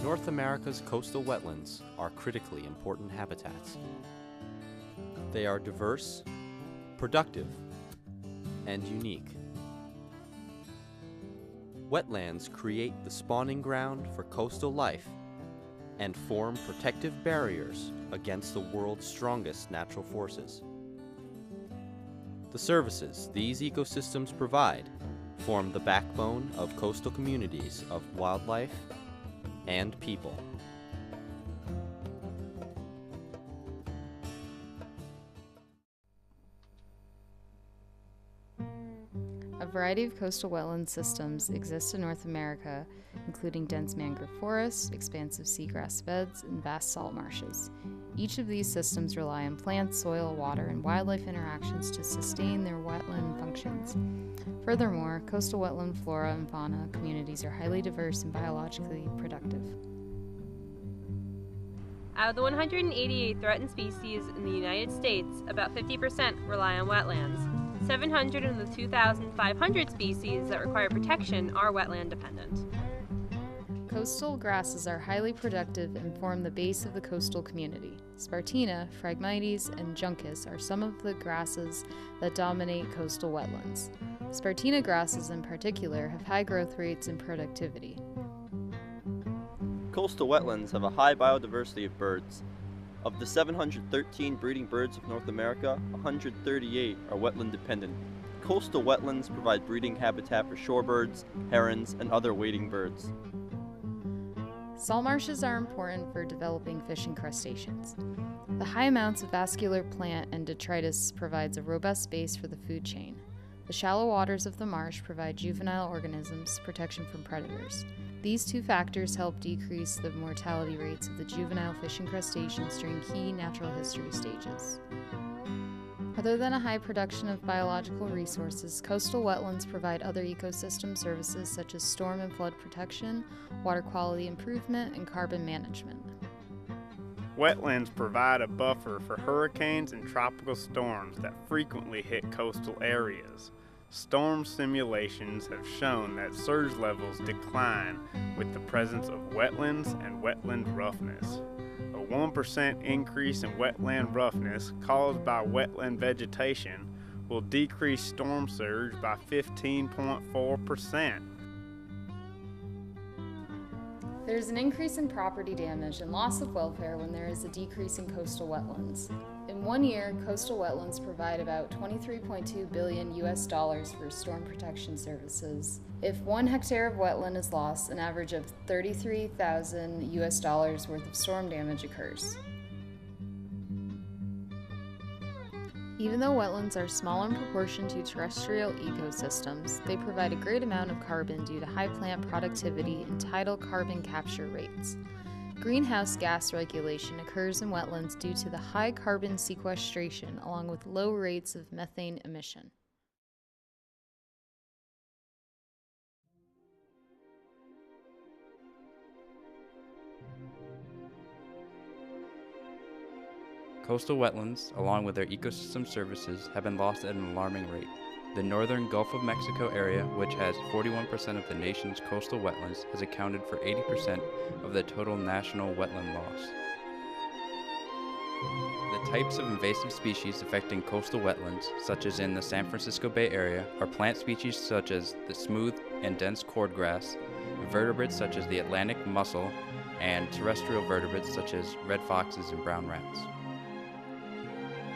North America's coastal wetlands are critically important habitats. They are diverse, productive, and unique. Wetlands create the spawning ground for coastal life and form protective barriers against the world's strongest natural forces. The services these ecosystems provide form the backbone of coastal communities of wildlife and people. A variety of coastal wetland systems exist in North America, including dense mangrove forests, expansive seagrass beds, and vast salt marshes. Each of these systems rely on plant, soil, water, and wildlife interactions to sustain their wetland functions. Furthermore, coastal wetland flora and fauna communities are highly diverse and biologically productive. Out of the 188 threatened species in the United States, about 50% rely on wetlands. 700 of the 2,500 species that require protection are wetland dependent. Coastal grasses are highly productive and form the base of the coastal community. Spartina, Phragmites, and Juncus are some of the grasses that dominate coastal wetlands. Spartina grasses in particular have high growth rates and productivity. Coastal wetlands have a high biodiversity of birds. Of the 713 breeding birds of North America, 138 are wetland dependent. Coastal wetlands provide breeding habitat for shorebirds, herons, and other wading birds. Salt marshes are important for developing fish and crustaceans. The high amounts of vascular plant and detritus provides a robust base for the food chain. The shallow waters of the marsh provide juvenile organisms protection from predators. These two factors help decrease the mortality rates of the juvenile fish and crustaceans during key natural history stages. Other than a high production of biological resources, coastal wetlands provide other ecosystem services such as storm and flood protection, water quality improvement, and carbon management. Wetlands provide a buffer for hurricanes and tropical storms that frequently hit coastal areas. Storm simulations have shown that surge levels decline with the presence of wetlands and wetland roughness. A 1% increase in wetland roughness caused by wetland vegetation will decrease storm surge by 15.4%. There is an increase in property damage and loss of welfare when there is a decrease in coastal wetlands. In 1 year, coastal wetlands provide about $23.2 billion for storm protection services. If 1 hectare of wetland is lost, an average of $33,000 worth of storm damage occurs. Even though wetlands are small in proportion to terrestrial ecosystems, they provide a great amount of carbon due to high plant productivity and tidal carbon capture rates. Greenhouse gas regulation occurs in wetlands due to the high carbon sequestration along with low rates of methane emission. Coastal wetlands, along with their ecosystem services, have been lost at an alarming rate. The northern Gulf of Mexico area, which has 41% of the nation's coastal wetlands, has accounted for 80% of the total national wetland loss. The types of invasive species affecting coastal wetlands, such as in the San Francisco Bay Area, are plant species such as the smooth and dense cordgrass, vertebrates such as the Atlantic mussel, and terrestrial vertebrates such as red foxes and brown rats.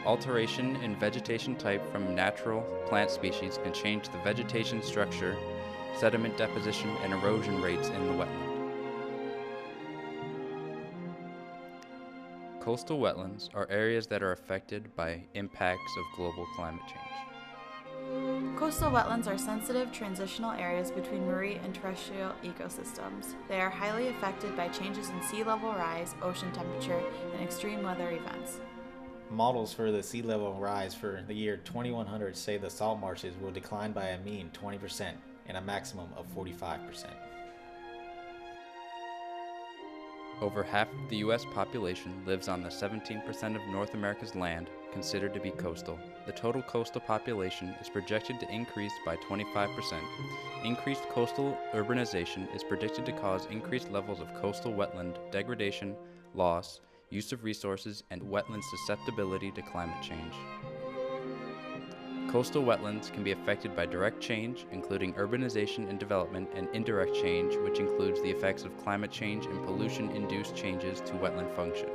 Alteration in vegetation type from natural plant species can change the vegetation structure, sediment deposition, and erosion rates in the wetland. Coastal wetlands are areas that are affected by impacts of global climate change. Coastal wetlands are sensitive transitional areas between marine and terrestrial ecosystems. They are highly affected by changes in sea level rise, ocean temperature, and extreme weather events. Models for the sea level rise for the year 2100 say the salt marshes will decline by a mean 20% and a maximum of 45%. Over half of the U.S. population lives on the 17% of North America's land considered to be coastal. The total coastal population is projected to increase by 25%. Increased coastal urbanization is predicted to cause increased levels of coastal wetland degradation, loss, use of resources, and wetland susceptibility to climate change. Coastal wetlands can be affected by direct change, including urbanization and development, and indirect change, which includes the effects of climate change and pollution-induced changes to wetland function.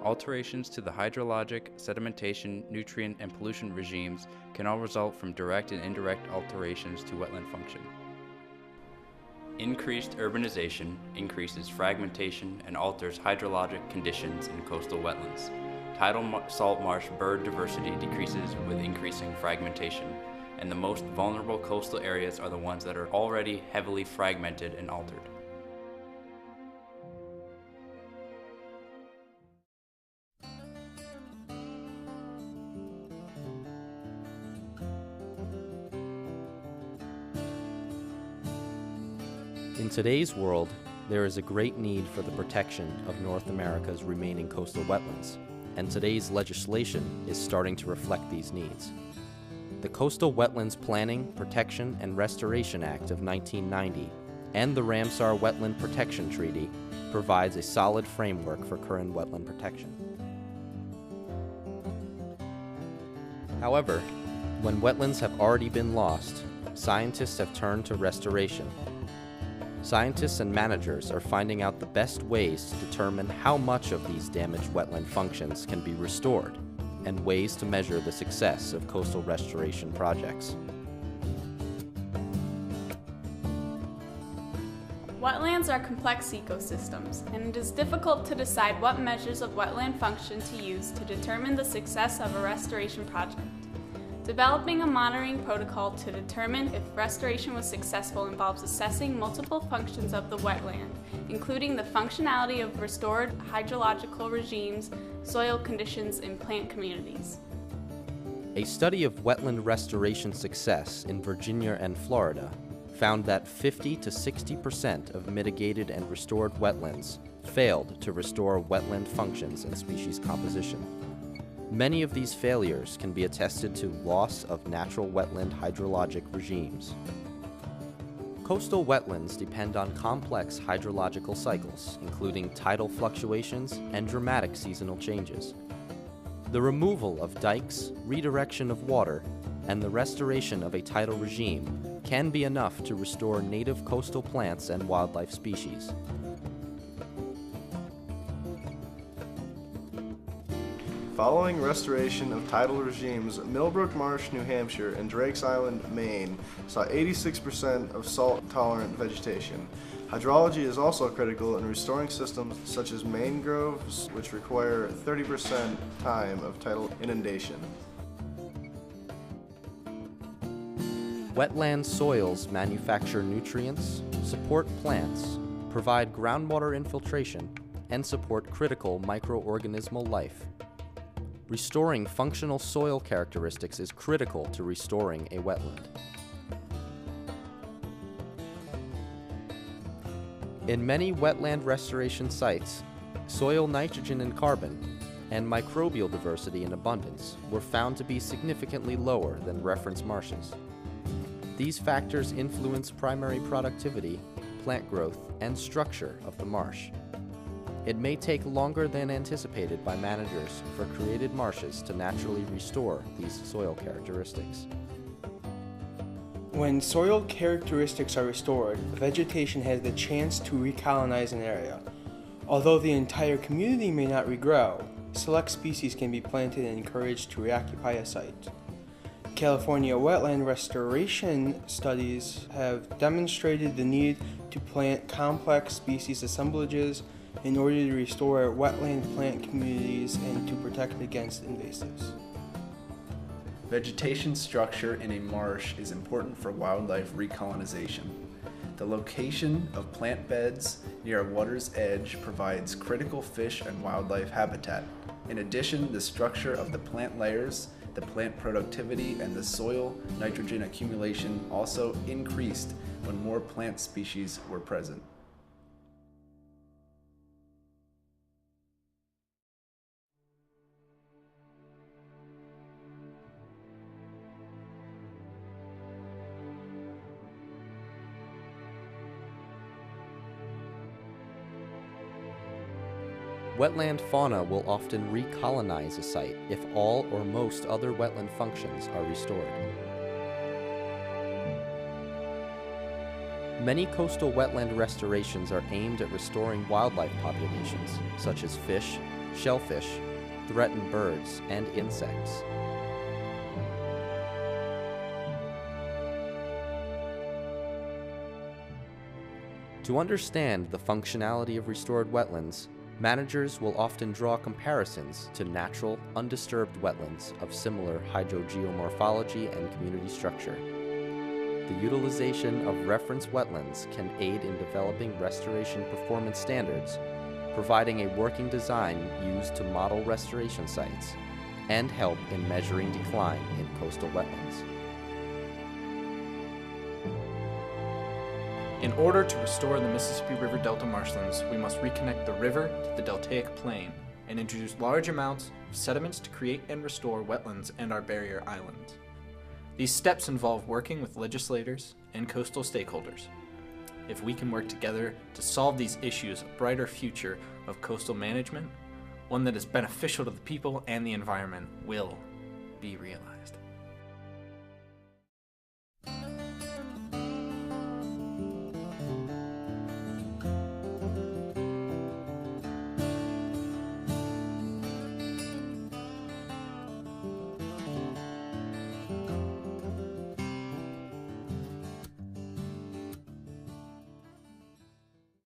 Alterations to the hydrologic, sedimentation, nutrient, and pollution regimes can all result from direct and indirect alterations to wetland function. Increased urbanization increases fragmentation and alters hydrologic conditions in coastal wetlands. Tidal salt marsh bird diversity decreases with increasing fragmentation, and the most vulnerable coastal areas are the ones that are already heavily fragmented and altered. In today's world, there is a great need for the protection of North America's remaining coastal wetlands, and today's legislation is starting to reflect these needs. The Coastal Wetlands Planning, Protection, and Restoration Act of 1990 and the Ramsar Wetland Protection Treaty provides a solid framework for current wetland protection. However, when wetlands have already been lost, scientists have turned to restoration. Scientists and managers are finding out the best ways to determine how much of these damaged wetland functions can be restored, and ways to measure the success of coastal restoration projects. Wetlands are complex ecosystems, and it is difficult to decide what measures of wetland function to use to determine the success of a restoration project. Developing a monitoring protocol to determine if restoration was successful involves assessing multiple functions of the wetland, including the functionality of restored hydrological regimes, soil conditions, and plant communities. A study of wetland restoration success in Virginia and Florida found that 50 to 60% of mitigated and restored wetlands failed to restore wetland functions and species composition. Many of these failures can be attested to loss of natural wetland hydrologic regimes. Coastal wetlands depend on complex hydrological cycles, including tidal fluctuations and dramatic seasonal changes. The removal of dikes, redirection of water, and the restoration of a tidal regime can be enough to restore native coastal plants and wildlife species. Following restoration of tidal regimes, Millbrook Marsh, New Hampshire, and Drake's Island, Maine, saw 86% of salt-tolerant vegetation. Hydrology is also critical in restoring systems such as mangroves, which require 30% time of tidal inundation. Wetland soils manufacture nutrients, support plants, provide groundwater infiltration, and support critical microorganismal life. Restoring functional soil characteristics is critical to restoring a wetland. In many wetland restoration sites, soil nitrogen and carbon and microbial diversity in abundance were found to be significantly lower than reference marshes. These factors influence primary productivity, plant growth, and structure of the marsh. It may take longer than anticipated by managers for created marshes to naturally restore these soil characteristics. When soil characteristics are restored, vegetation has the chance to recolonize an area. Although the entire community may not regrow, select species can be planted and encouraged to reoccupy a site. California wetland restoration studies have demonstrated the need to plant complex species assemblages in order to restore wetland plant communities and to protect against invasives. Vegetation structure in a marsh is important for wildlife recolonization. The location of plant beds near a water's edge provides critical fish and wildlife habitat. In addition, the structure of the plant layers, the plant productivity, and the soil nitrogen accumulation also increased when more plant species were present. Wetland fauna will often recolonize a site if all or most other wetland functions are restored. Many coastal wetland restorations are aimed at restoring wildlife populations, such as fish, shellfish, threatened birds, and insects. To understand the functionality of restored wetlands, managers will often draw comparisons to natural, undisturbed wetlands of similar hydrogeomorphology and community structure. The utilization of reference wetlands can aid in developing restoration performance standards, providing a working design used to model restoration sites, and help in measuring decline in coastal wetlands. In order to restore the Mississippi River Delta marshlands, we must reconnect the river to the deltaic plain and introduce large amounts of sediments to create and restore wetlands and our barrier islands. These steps involve working with legislators and coastal stakeholders. If we can work together to solve these issues, a brighter future of coastal management, one that is beneficial to the people and the environment, will be realized.